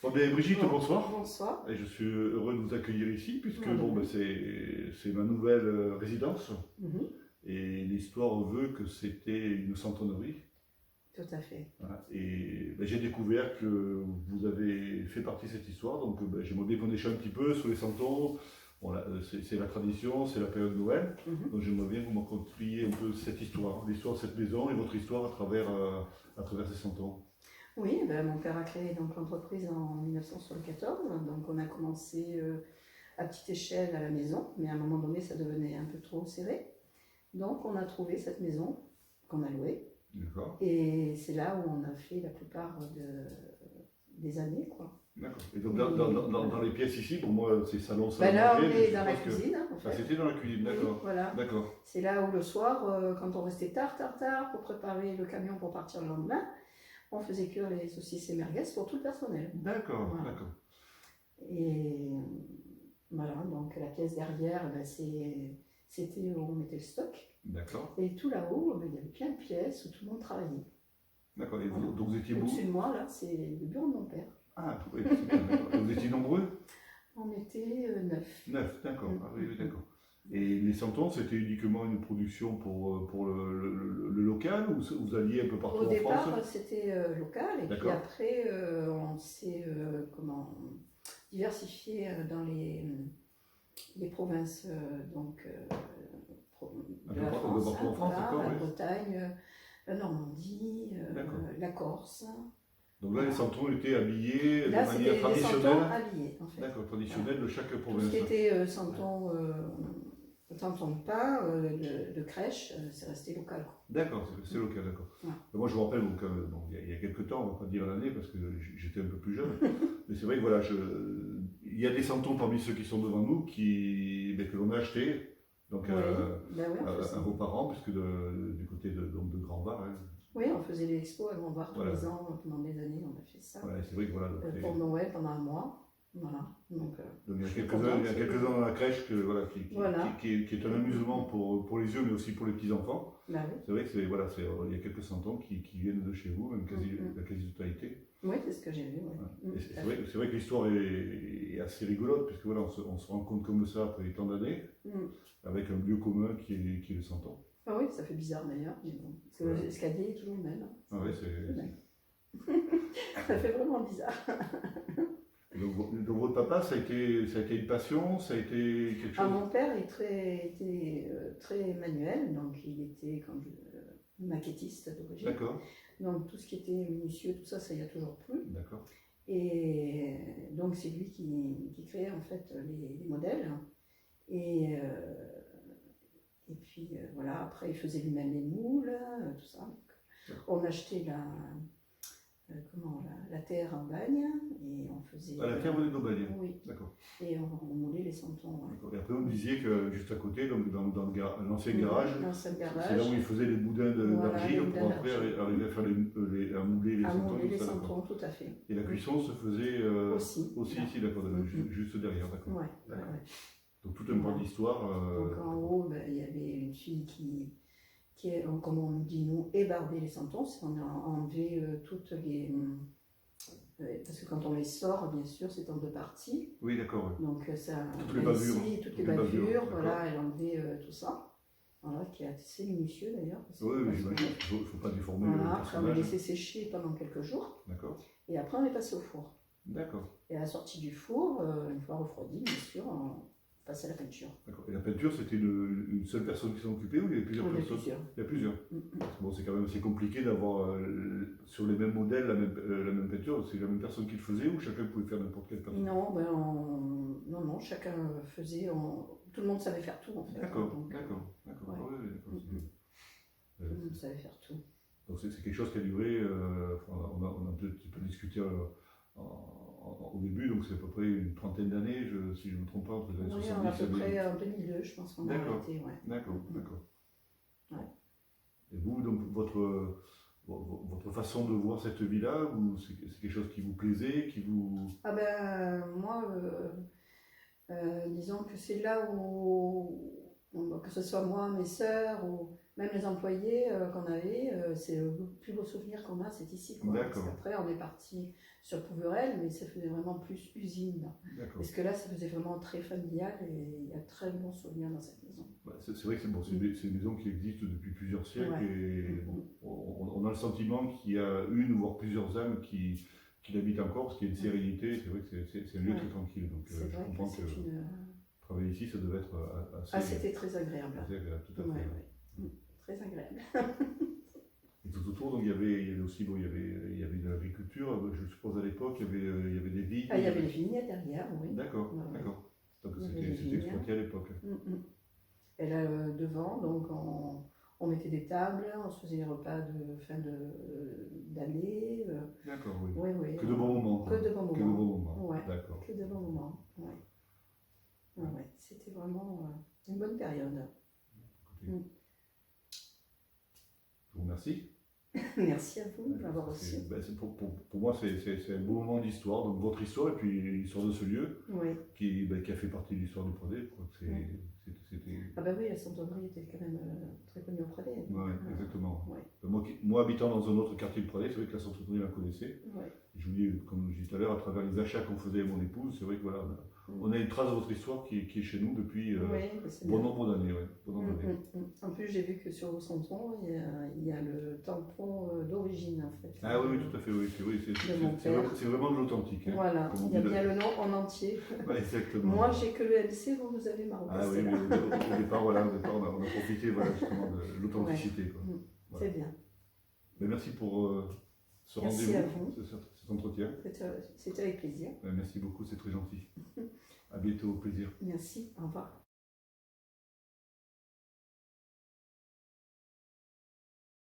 Bon, bien, Brigitte, bonsoir. Bonsoir. Et je suis heureux de vous accueillir ici, puisque Voilà. bon, ben, c'est ma nouvelle résidence. Mhm. Et l'histoire veut que c'était une centennerie. Tout à fait. Voilà. Et ben, j'ai découvert que vous avez fait partie de cette histoire, donc ben, j'aimerais bien qu'on échange un petit peu sur les centons. Bon, là, c'est la tradition, c'est la période de Noël. Mhm. Donc j'aimerais bien que vous me contiez un peu cette histoire, l'histoire de cette maison et votre histoire à travers ces centons. Oui, ben, mon père a créé donc l'entreprise en 1974. Donc on a commencé à petite échelle à la maison, mais à un moment donné ça devenait un peu trop serré. Donc on a trouvé cette maison qu'on a louée. D'accord. Et c'est là où on a fait la plupart des années, quoi. D'accord. Et donc dans les pièces ici, pour moi c'est salon, Ben salle à là on manger, mais est je dans la suppose que- cuisine, hein, en Ah, fait. c'était dans la cuisine, Oui, d'accord. voilà. D'accord. C'est là où le soir, quand on restait tard pour préparer le camion pour partir le lendemain, on faisait cuire les saucisses et merguez pour tout le personnel. D'accord, Voilà. d'accord. Et voilà, donc la pièce derrière, ben, c'était où on mettait le stock. D'accord. Et tout là-haut, ben, il y avait plein de pièces où tout le monde travaillait. D'accord. Et Voilà. donc vous étiez Au-dessus vous? de moi, là, c'est le bureau de mon père. Ah, oui, super, d'accord. Et vous étiez nombreux? On était 9. 9, d'accord. Ah oui, oui, d'accord. Et les centons, c'était uniquement une production pour le local ou vous alliez un peu partout Au en départ, France? c'était local, et puis D'accord. après, on s'est diversifié dans les provinces Un de peu la partout France, en France, voilà, d'accord, la oui. Bretagne, la Normandie, D'accord. la Corse. Donc là, les centons étaient habillés Là, de c'était manière des santons traditionnelle. habillés, en fait. D'accord, traditionnelle de chaque Tout ce province. qui était santon de pain, de crèche, c'est resté local, quoi. D'accord, c'est local, d'accord. Ouais. Moi, je me rappelle, donc, bon, il y a quelques temps, on ne va pas dire l'année parce que j'étais un peu plus jeune, mais c'est vrai que voilà, il y a des centons parmi ceux qui sont devant nous que l'on a achetés donc, Oui, ben oui, on faisait. à vos parents, puisque du côté de Grand-Var. Hein. Oui, on faisait des expos à Grand-Var tous Voilà. les ans, pendant des années, on a fait ça. Voilà, c'est vrai que voilà. Donc, Pour Noël, pendant un mois. Voilà. Donc il y a je suis quelques-uns contente, dans la crèche Voilà. qui est un amusement pour les yeux, mais aussi pour les petits-enfants. bah oui. C'est vrai que il y a quelques centons qui viennent de chez vous, même la quasi-totalité. Oui, c'est ce que j'ai vu. Ouais. Voilà. Et c'est vrai que l'histoire est assez rigolote, puisque voilà, on se rend compte comme ça après tant d'années, avec un lieu commun qui est le centon. Ah oui, ça fait bizarre d'ailleurs, mais bon. Parce que l'escalier est toujours le même. Hein. Ah ouais, Le même. Ça fait vraiment bizarre. Donc votre papa, ça a été une passion, ça a été quelque chose. Mon père était très manuel, donc il était maquettiste d'origine. D'accord. Donc tout ce qui était minutieux, tout ça, ça y a toujours plu. D'accord. Et donc c'est lui qui créait en fait les modèles. Et puis voilà, après il faisait lui-même les moules, tout ça. Donc, on achetait la terre en bagne et on faisait. Ah, la terre venait d'Aubagne. Oui. D'accord. Et on moulait les santons. Ouais. D'accord. Et après vous me disiez que juste à côté, donc dans l'ancien garage, L'ancien garage. c'est là où ils faisaient les boudins d'argile les pour boudins après d'argile. arriver à faire à mouler les À santons. mouler les tout ça, santons, d'accord. tout à fait. Et la cuisson se faisait Aussi ici, d'accord, juste derrière, d'accord. Ouais, D'accord. ouais. Donc tout un point d'histoire. Donc en haut, ben, il y avait une fille qui comme on dit nous, ébardait les santons, c'est qu'on a enlevé toutes les. Parce que quand on les sort, bien sûr, c'est en deux parties. Oui, d'accord. Oui. Donc ça, Toutes les bavures. ici, toutes les bavures, voilà, elle enlevait tout ça. Voilà, qui est assez minutieux d'ailleurs. Oui, j'imagine. Il ne faut pas déformer voilà, le après on l'a personnage. laissé sécher pendant quelques jours. D'accord. Et après on est passé au four. D'accord. Et à la sortie du four, une fois refroidi, bien sûr, on passait à la peinture. D'accord. Et la peinture, c'était une seule personne qui s'en occupait ou il y avait plusieurs personnes? Il y a plusieurs. Bon, c'est quand même assez compliqué d'avoir sur les mêmes modèles la même peinture. C'est la même personne qui le faisait ou chacun pouvait faire n'importe quelle personne? Non, non, chacun faisait. Tout le monde savait faire tout en fait. D'accord, donc, d'accord. Ouais. Oui, d'accord. Tout le monde savait faire tout. Donc c'est quelque chose qui a duré, on a un petit peu discuté au début, donc c'est à peu près une trentaine d'années, si je ne me trompe pas, entre les années Oui, 70 à peu près en 2002, je pense qu'on a arrêté. Ouais. D'accord, d'accord. Ouais. Et vous, donc votre façon de voir cette vie-là, c'est quelque chose qui vous plaisait, qui vous... Ah ben, moi, disons que c'est là où, que ce soit moi, mes sœurs, Même les employés qu'on avait, c'est le plus beau souvenir qu'on a, c'est ici. Parce qu'après, on est parti sur Pouverel, mais ça faisait vraiment plus usine. Parce que là, ça faisait vraiment très familial et il y a très bons souvenirs dans cette maison. C'est vrai que c'est une maison qui existe depuis plusieurs siècles et on a le sentiment qu'il y a une ou voire plusieurs âmes qui l'habitent encore, parce qu'il y a une sérénité. C'est vrai que c'est un lieu très tranquille. Donc je comprends que travailler ici, ça devait être assez... Ah, c'était très agréable. Très agréable, tout à fait. Très agréable. Et tout autour, donc il y avait aussi il y avait de l'agriculture. Je suppose à l'époque, il y avait des vignes. Ah, il y avait les vignes derrière, oui. D'accord. Donc c'était exploité à l'époque. Et là, devant, donc on mettait des tables, on se faisait les repas de fin d'année. D'accord, oui. Oui. Que de bons moments. Que de bons moments. Ouais. D'accord. Que de bons moments. Ouais. C'était vraiment une bonne période. Je vous remercie. Merci à vous de m'avoir reçu. Pour moi, c'est un beau moment d'histoire, donc votre histoire et puis l'histoire de ce lieu qui a fait partie de l'histoire du Pradé. Ah ben oui, la Santonnerie était quand même très connue au Pradé. Oui, exactement. Moi, habitant dans un autre quartier du Pradé, c'est vrai que la Santonnerie, la connaissait. Je vous dis, comme je disais tout à l'heure, à travers les achats qu'on faisait avec mon épouse, c'est vrai que voilà, on a une trace de votre histoire qui est chez nous depuis bon nombre d'années. En plus, j'ai vu que sur vos santons, il y a le tampon d'origine en fait. Ah oui, tout à fait, oui. C'est vraiment de l'authentique. Voilà, il y a bien le nom en entier. Exactement. Moi, j'ai que le MC, vous avez Maroc. Ah oui, mais au départ, on a profité justement de l'authenticité. C'est bien. Mais merci pour ce rendez-vous, cet entretien. C'était avec plaisir. Merci beaucoup, c'est très gentil. À bientôt, au plaisir. Merci, au revoir.